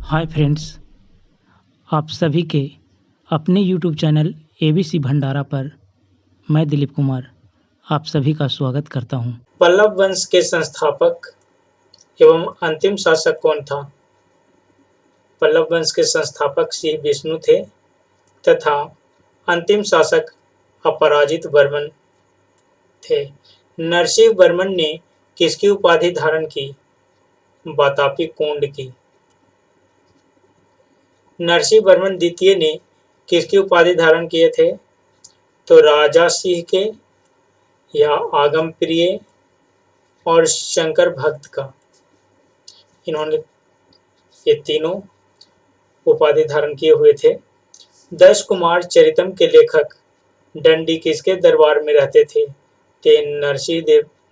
Hi friends, आप सभी के अपने यूट्यूब चैनल एबीसी भंडारा पर मैं दिलीप कुमार आप सभी का स्वागत करता हूं। पल्लव वंश के संस्थापक एवं अंतिम शासक कौन था? पल्लव वंश के संस्थापक श्री विष्णु थे तथा अंतिम शासक अपराजित वर्मन थे। नरसिंह वर्मन ने किसकी उपाधि धारण की? वातापी कोंड की। नरसिंह वर्मन द्वितीय ने किसकी उपाधि धारण किए थे? तो राजा सिंह के या आगम प्रिय और शंकर भक्त का। इन्होंने ये तीनों उपाधि धारण किए हुए थे। दश कुमार चरितम के लेखक दंडी किसके दरबार में रहते थे? ते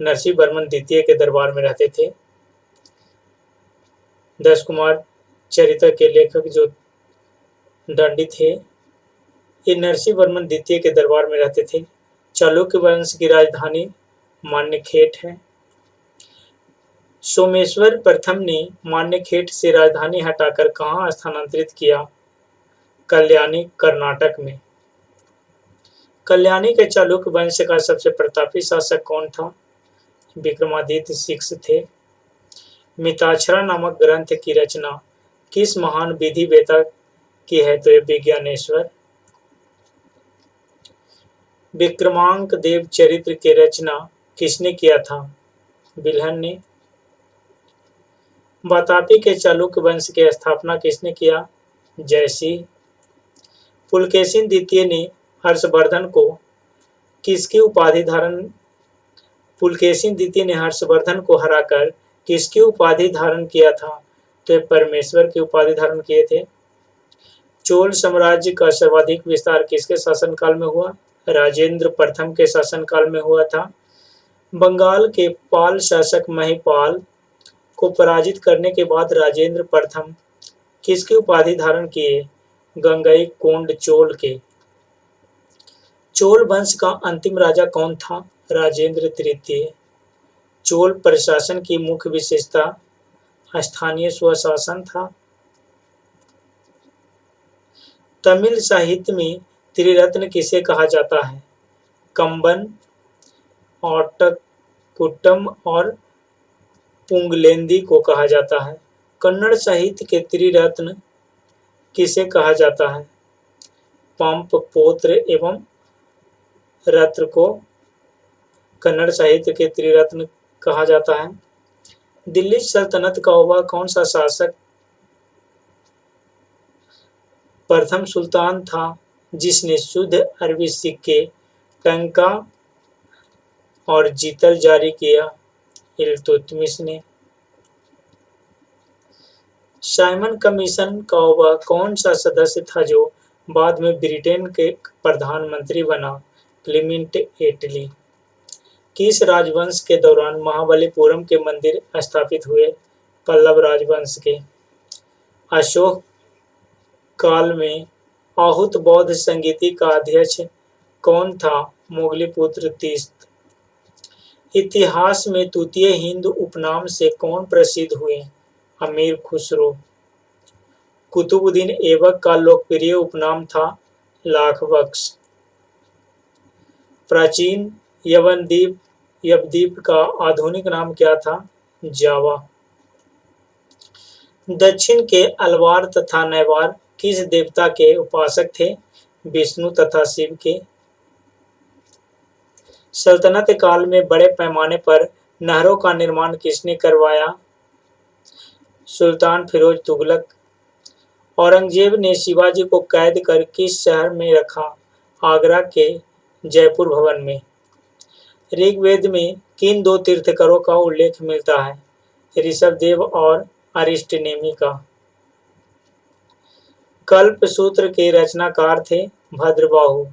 नरसिंह वर्मन द्वितीय के दरबार में रहते थे। दश कुमार चरित के लेखक जो दंडी थे, ये नरसिंह वर्मन द्वितीय के दरबार में रहते थे। चालुक्य वंश की राजधानी मान्यखेट है। सोमेश्वर प्रथम ने मान्यखेट से राजधानी हटाकर कहाँ स्थानांतरित किया? कल्याणी, कर्नाटक में। कल्याणी के चालुक्य वंश का सबसे प्रतापी शासक कौन था? विक्रमादित्य सिक्स थे। मिताक्षरा नामक ग्रंथ की रचना किस महान विधि वेता की है? तो ये विज्ञानेश्वर। विक्रमांक देव चरित्र की रचना किसने किया था? बिल्हन ने। वातापी के चालुक्य वंश की स्थापना किसने किया? जयसिंह। पुलकेशिन द्वितीय ने हर्षवर्धन को किसकी उपाधि धारण पुलकेशिन द्वितीय ने हर्षवर्धन को हराकर किसकी उपाधि धारण किया था? तो परमेश्वर की उपाधि धारण किए थे। चोल साम्राज्य का सर्वाधिक विस्तार किसके शासनकाल में हुआ? राजेंद्र प्रथम के शासनकाल में हुआ था। बंगाल के पाल शासक महिपाल को पराजित करने के बाद राजेंद्र प्रथम किसकी उपाधि धारण किए? गंगई कोंड चोल के। चोल वंश का अंतिम राजा कौन था? राजेंद्र तृतीय। चोल प्रशासन की मुख्य विशेषता स्थानीय स्वशासन था। तमिल साहित्य में त्रिरत्न किसे कहा जाता है? कंबन, ओट्टकुट्टम और पुंगलेंदी को कहा जाता है। कन्नड़ साहित्य के त्रिरत्न किसे कहा जाता है? पंप, पोत्र एवं रत्र को कन्नड़ साहित्य के त्रिरत्न कहा जाता है। दिल्ली सल्तनत का वह कौन सा शासक प्रथम सुल्तान था जिसने शुद्ध अरबी सिक्के, टंका और जीतल जारी किया? इल्तुतमिश ने। साइमन कमीशन का वह कौन सा सदस्य था जो बाद में ब्रिटेन के प्रधानमंत्री बना? क्लीमेंट एटली। किस राजवंश के दौरान महाबलीपुरम के मंदिर स्थापित हुए? पल्लव राजवंश के। अशोक काल में आहूत बौद्ध संगीति का अध्यक्ष कौन था? मोगलीपुत्र तीस्त। इतिहास में तृतीय हिंदू उपनाम से कौन प्रसिद्ध हुए? अमीर खुसरो। कुतुबुद्दीन ऐबक का लोकप्रिय उपनाम था लाख-बख्श। प्राचीन यवद्वीप का आधुनिक नाम क्या था? जावा। दक्षिण के अलवार तथा नैवार किस देवता के उपासक थे? विष्णु तथा शिव के। सल्तनत काल में बड़े पैमाने पर नहरों का निर्माण किसने करवाया? सुल्तान फिरोज तुगलक। औरंगजेब ने शिवाजी को कैद कर किस शहर में रखा? आगरा के जयपुर भवन में। ऋग्वेद में किन दो तीर्थंकरों का उल्लेख मिलता है? ऋषभदेव और अरिष्टनेमी का। कल्पसूत्र के रचनाकार थे भद्रबाहु।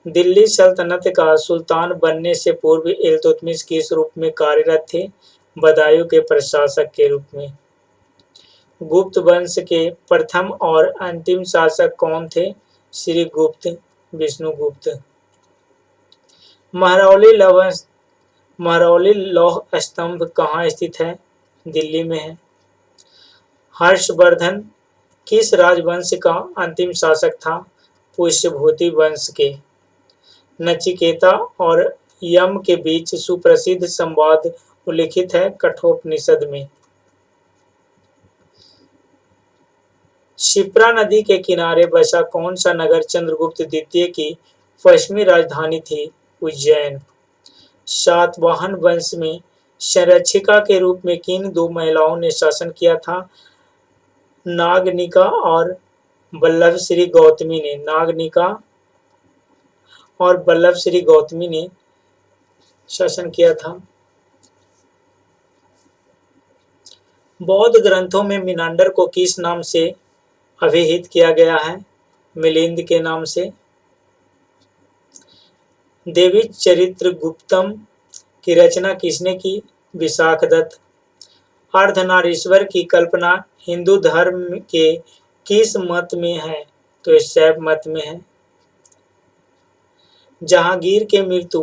दिल्ली सल्तनत का सुल्तान बनने से पूर्व इल्तुतमिश किस रूप में कार्यरत थे? बदायूं के प्रशासक के रूप में। गुप्त वंश के प्रथम और अंतिम शासक कौन थे? श्रीगुप्त, विष्णुगुप्त। महरौली लौह स्तंभ कहाँ स्थित है? दिल्ली में है। हर्षवर्धन किस राजवंश का अंतिम शासक था? पुष्यभूति वंश के। नचिकेता और यम के बीच सुप्रसिद्ध संवाद उल्लिखित है कठोपनिषद में। शिप्रा नदी के किनारे बसा कौन सा नगर चंद्रगुप्त द्वितीय की पश्चिमी राजधानी थी? उज्जैन। सातवाहन वंश में संरक्षिका के रूप में किन दो महिलाओं ने शासन किया था? नागनिका और वल्लभश्री गौतमी ने। नागनिका और वल्लभश्री गौतमी ने शासन किया था। बौद्ध ग्रंथों में मीनांडर को किस नाम से अभिहित किया गया है? मिलिंद के नाम से। देवी चरित्रगुप्तम की रचना किसने की? विशाखदत्त। अर्धनारीश्वर की कल्पना हिंदू धर्म के किस मत में है? तो शैव मत में है। जहांगीर के मृत्यु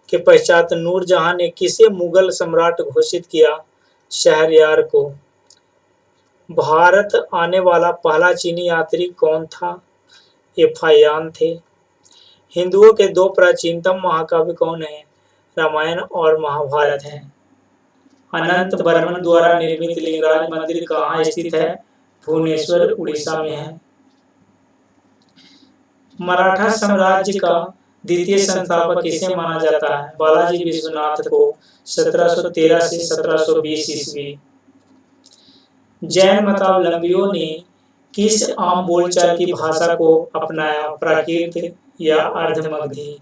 के पश्चात नूरजहां ने किसे मुगल सम्राट घोषित किया? शहरयार को। भारत आने वाला पहला चीनी यात्री कौन था? ये फाहियान थे। हिंदुओं के दो प्राचीनतम महाकाव्य कौन है? रामायण और महाभारत है। अनंत बर्मन द्वारा निर्मित लिंगराज मंदिर कहाँ स्थित है? भुवनेश्वर उड़ीसा में है। मराठा साम्राज्य का द्वितीय संस्थापक किसे माना जाता है? बालाजी विश्वनाथ को। 1713 से 1720 ईस्वी। जैन मतावलंबियों ने किस आम बोलचाल की भाषा को अपनाया? प्राकृत या अर्धमगधी।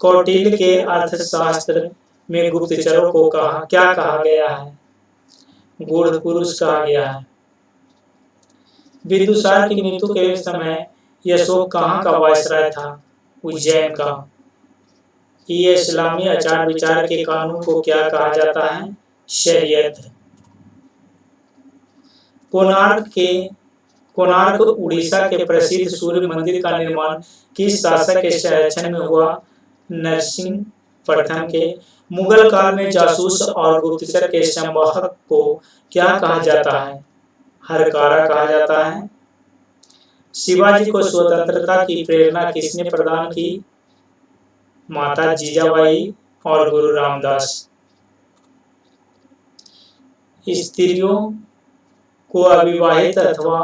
कौटिल्य के अर्थशास्त्र में गुप्तचरों को क्या कहा गया है? गूढ़ पुरुष कहा गया है। बिंदुसार की मृत्यु के समय अशोक कहाँ का वायसराय था? उज्जैन का। ये इस्लामी आचार विचार के कानून को क्या कहा जाता है? शरीयत। कोणार्क उड़ीसा के प्रसिद्ध सूर्य मंदिर का निर्माण किस शासक के संरक्षण में हुआ? नरसिंह प्रथम के। मुगल काल में जासूस और गुप्तचर के संवाहक को क्या कहा जाता है? हरकारा कहा जाता है। शिवाजी को स्वतंत्रता की प्रेरणा किसने प्रदान की? माता जीजाबाई और गुरु रामदास। स्त्रियों को अविवाहित अथवा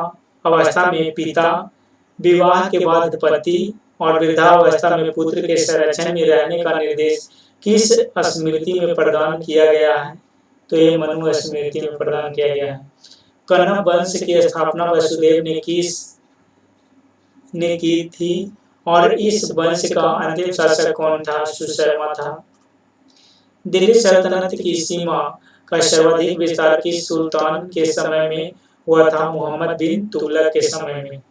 अवस्था में पिता, विवाह के बाद पति और वृद्धावस्था में पुत्र के संरक्षण में रहने का निर्देश किस स्मृति में प्रदान किया गया है? तो ये मनु स्मृति में प्रदान किया गया है। कण्व वंश की स्थापना वसुदेव ने की थी और इस वंश का अंतिम शासक कौन था? सुशर्मा था। दिल्ली सल्तनत की सीमा का सर्वाधिक विस्तार किस सुल्तान के समय में हुआ था? मोहम्मद बिन तुगलक के समय में।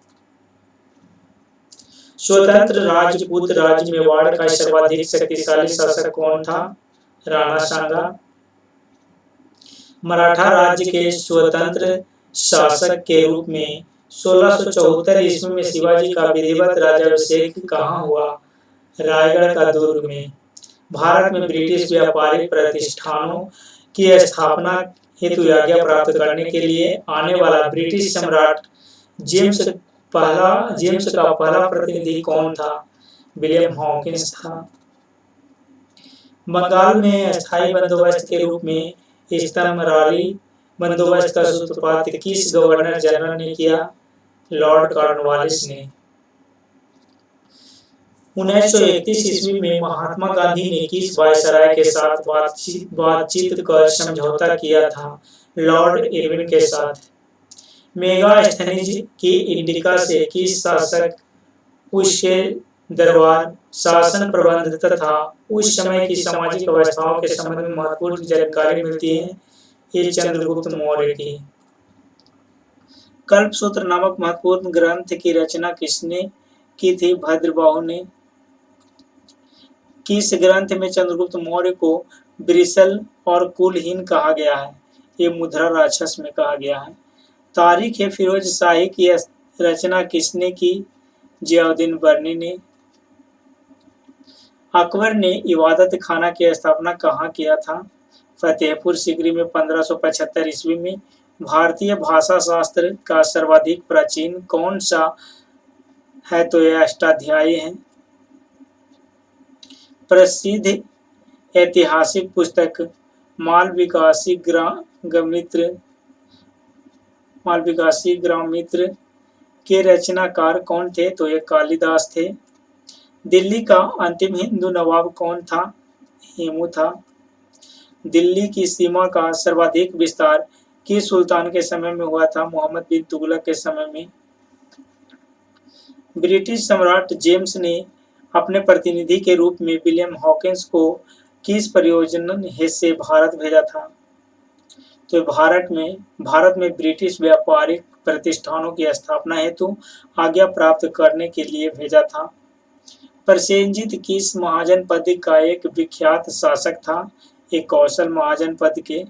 स्वतंत्र राजपूत राज्य मेवाड़ का सर्वाधिक शक्तिशाली शासक कौन था? राणा सांगा। मराठा राज्य के स्वतंत्र शासक के रूप में 1674 ईस्वी में शिवाजी का विधिवत राज्याभिषेक कहाँ हुआ? रायगढ़ का दुर्ग में। भारत में ब्रिटिश व्यापारिक प्रतिष्ठानों की स्थापना हेतु आज्ञा प्राप्त करने के लिए आने वाला ब्रिटिश सम्राट जेम्स का पहला प्रतिनिधि कौन था? विलियम हॉकिंस था। बंगाल में स्थायी बंदोबस्त के रूप में इस्तमरारी बंदोबस्त का सूत्रपात किस गवर्नर जनरल ने किया? लॉर्ड कॉर्नवालिस ने। 1931 ईस्वी में महात्मा गांधी ने किस वायसराय के साथ बातचीत कर समझौता किया था? लॉर्ड इरविन के साथ। मेगास्थनीज की इंडिका से किस शासक उसके दरबार शासन प्रबंध तथा उस समय की सामाजिक अवस्थाओं के संबंध में महत्वपूर्ण जानकारी मिलती है? ये चंद्रगुप्त मौर्य की। कल्पसूत्र नामक महत्वपूर्ण ग्रंथ की रचना किसने की थी? भद्रबाहु ने। किस ग्रंथ में चंद्रगुप्त मौर्य को वृषल और कुलहीन कहा गया है? ये मुद्रा राक्षस में कहा गया है। तारीख फिरोज शाही की रचना किसने की? जियाउद्दीन बर्नी ने। अकबर ने इबादत खाना की स्थापना कहाँ किया था? फतेहपुर सीकरी में 1575 ईस्वी में। भारतीय भाषा शास्त्र का सर्वाधिक प्राचीन कौन सा है? तो यह अष्टाध्यायी है। प्रसिद्ध ऐतिहासिक पुस्तक मालविकासी ग्रामित्र के रचनाकार कौन थे? तो ये कालिदास थे। दिल्ली का अंतिम हिंदू नवाब कौन था? हेमू था। दिल्ली की सीमा का सर्वाधिक विस्तार किस सुल्तान के समय में हुआ था? मोहम्मद बिन तुगलक के समय में। ब्रिटिश सम्राट जेम्स ने अपने प्रतिनिधि के रूप में विलियम हॉकिंस को किस परियोजना से भारत भेजा था? तो भारत में ब्रिटिश व्यापारिक प्रतिष्ठानों की स्थापना हेतु आज्ञा प्राप्त करने के लिए भेजा था। प्रसेनजीत किस महाजनपद का एक विख्यात शासक था? एक कौशल महाजनपद के।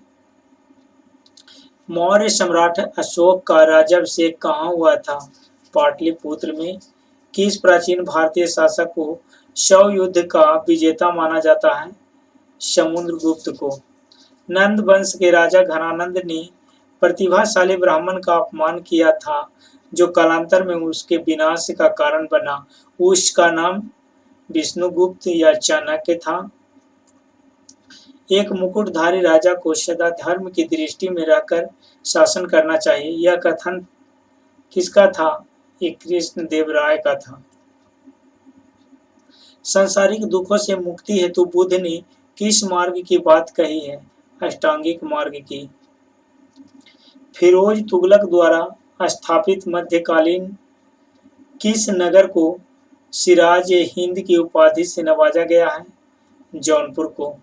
मौर्य सम्राट अशोक का राज्याभिषेक कहाँ हुआ था? पाटलिपुत्र में। किस प्राचीन भारतीय शासक को शव युद्ध का विजेता माना जाता है? समुद्रगुप्त को। नंद वंश के राजा घनानंद ने प्रतिभाशाली ब्राह्मण का अपमान किया था जो कालांतर में उसके विनाश का कारण बना। उसका नाम विष्णुगुप्त या चाणक्य था। एक मुकुटधारी राजा को सदा धर्म की दृष्टि में रहकर शासन करना चाहिए, यह कथन किसका था? ये कृष्ण देव राय का था। सांसारिक दुखों से मुक्ति हेतु बुद्ध ने किस मार्ग की बात कही है? अष्टांगिक मार्ग की। फिरोज तुगलक द्वारा स्थापित मध्यकालीन किस नगर को सिराज हिंद की उपाधि से नवाजा गया है? जौनपुर को।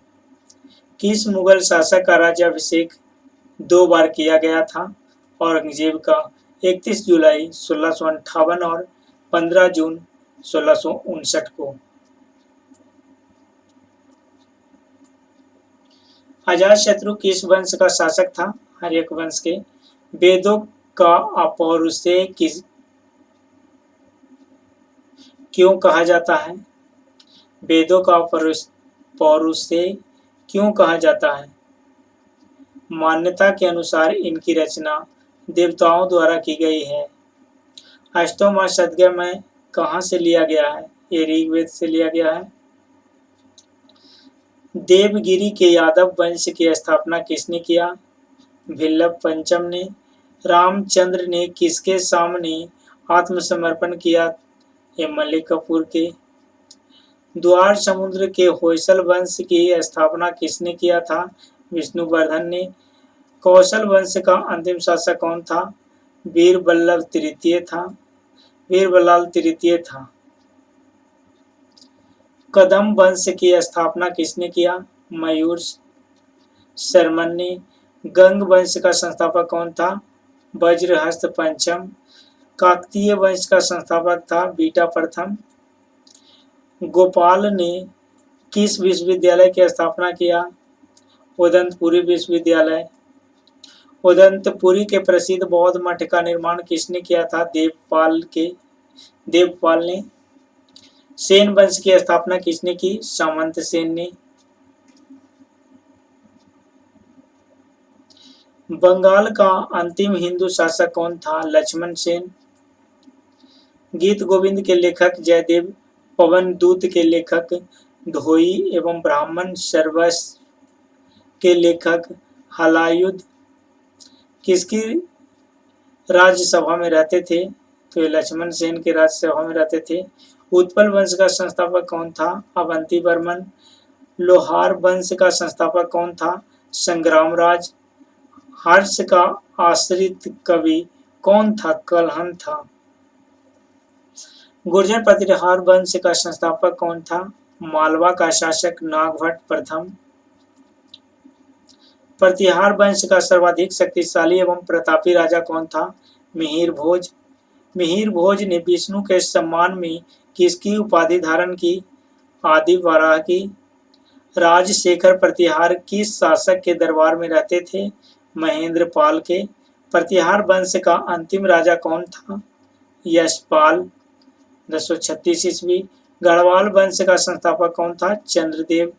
किस मुगल शासक का राज्याभिषेक 2 बार किया गया था? औरंगजेब का। 31 जुलाई 1658 और 15 जून 1659 को। अजातशत्रु किस वंश का शासक था? हर्यक वंश के। वेदों का अपौरुषेय क्यों कहा जाता है? वेदों का पौरुषेय क्यों कहा जाता है? मान्यता के अनुसार इनकी रचना देवताओं द्वारा की गई है। अष्टोमा शतगमय कहाँ से लिया गया है? ये ऋग्वेद से लिया गया है। देवगिरी के यादव वंश की स्थापना किसने किया? भिल्लभ पंचम ने। रामचंद्र ने किसके सामने आत्मसमर्पण किया? ये मलिक कफूर के। द्वार समुद्र के होयसल वंश की स्थापना किसने किया था? विष्णुवर्धन ने। कौशल वंश का अंतिम शासक कौन था? वीरबल्लाल तृतीय था। कदम वंश की स्थापना किसने किया? मयूर शर्मन ने। गंग वंश का संस्थापक कौन था? वज्रहस्त पंचम। काकतीय वंश का संस्थापक था बीटा प्रथम। गोपाल ने किस विश्वविद्यालय की स्थापना किया? उदंतपुरी विश्वविद्यालय। उदंतपुरी के प्रसिद्ध बौद्ध मठ का निर्माण किसने किया था? देवपाल ने। सेन वंश की स्थापना किसने की? सामंत सेन ने। बंगाल का अंतिम हिंदू शासक कौन था? लक्ष्मण सेन। गीत गोविंद के लेखक जयदेव, पवन दूत के लेखक धोई एवं ब्राह्मण सर्वस्व के लेखक हलायुध किसकी राज्यसभा में रहते थे? तो ये लक्ष्मण सेन के राज्यसभा में रहते थे। उत्पल वंश का संस्थापक कौन था? अवंती वर्मन। लोहार वंश का संस्थापक कौन था? संग्रामराज। हर्ष का आश्रित कवि कौन था? कलहन था। गुर्जर प्रतिहार वंश का संस्थापक कौन था? मालवा का शासक नागभट्ट प्रथम। प्रतिहार वंश का सर्वाधिक शक्तिशाली एवं प्रतापी राजा कौन था? मिहिर भोज। मिहिर भोज ने विष्णु के सम्मान में किसकी उपाधि धारण की? आदि वराह की। राजशेखर प्रतिहार किस शासक के दरबार में रहते थे? महेंद्र पाल के। प्रतिहार वंश का अंतिम राजा कौन था? यशपाल 1036 ईस्वी। गढ़वाल वंश का संस्थापक कौन था? चंद्रदेव।